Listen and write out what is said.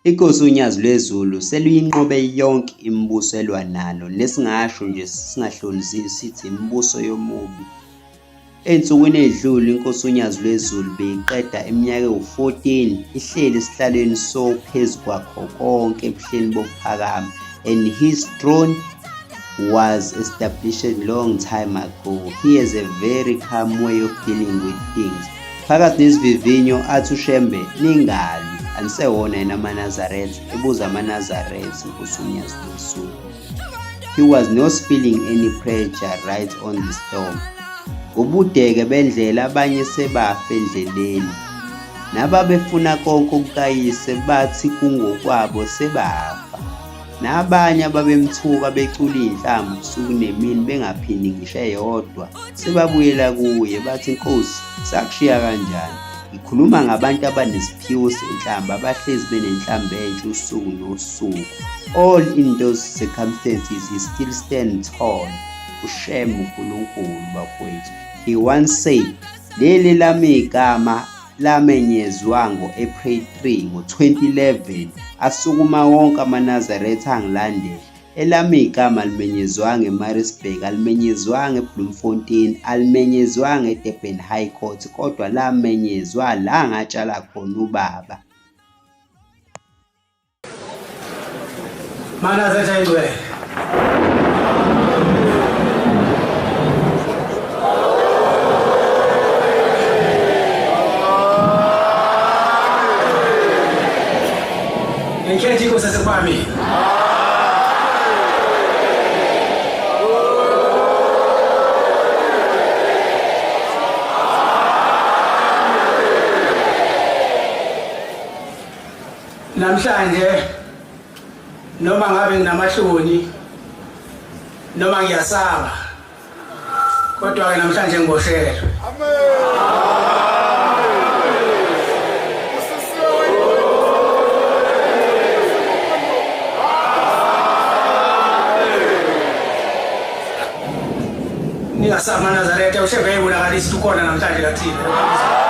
Inkosi uNyazi lweZulu seluyinqobe yonke imibuso elwa nalo, nesingasho nje singahlonzile sithi imibuso yomubi. Ey'nsukwini ey'dlule inkosi uNyazi lweZulu beyiqeda iminyaka ewu-14 ihleli esihlalweni sophezu kwakho konke ebuhleni bokuphakama, and his throne was established long time ago. He has a very calm way of dealing with things. Phakathi nesivivinyo athi uShembe ningalwi, anisewona yena amaNazaretha, ebuza amaNazaretha inkosi uNyazi lweZulu. He was not feeling any pressure right on the storm. Ngobudeke bendlela abanye sebafa endleleni, nababefuna konke okukayise bathi kungokwabo sebafa, nabanye ababemthuka becula iy'nhlamvu busuku nemini bengaphindi ngisho eyodwa sebabuyela kuye bathi, Nkosi sakushiya kanjani? Ngikhuluma ngabantu abanesiphiwo senhlamba abahlezi benenhlamba entsha usuku nosuku. All in those circumstances he still stand tall. Usheme uNkulunkulu bakwethu. He once said, leli lami igama lamenyezwa ngo-April 3 ngo-2011 asukuma wonke amaNazaretha angilandela. Elami igama alimenyezwanga eMaritzburg, alimenyezwanga eBloemfontein, alimenyezwanga eDurban High Court, kodwa lamenyezwa la ngatshala khona ubaba. Manazetha ingcwele. Ngikhethe inkosi yasekwami. Namhlanje noma ngabe nginamahloni noma ngiyasaba, kodwa ke namhlanje ngiboshelwe. Ningasaba amaNazaretha, uShembe ubonakalisa ukhona namhlanje kathina.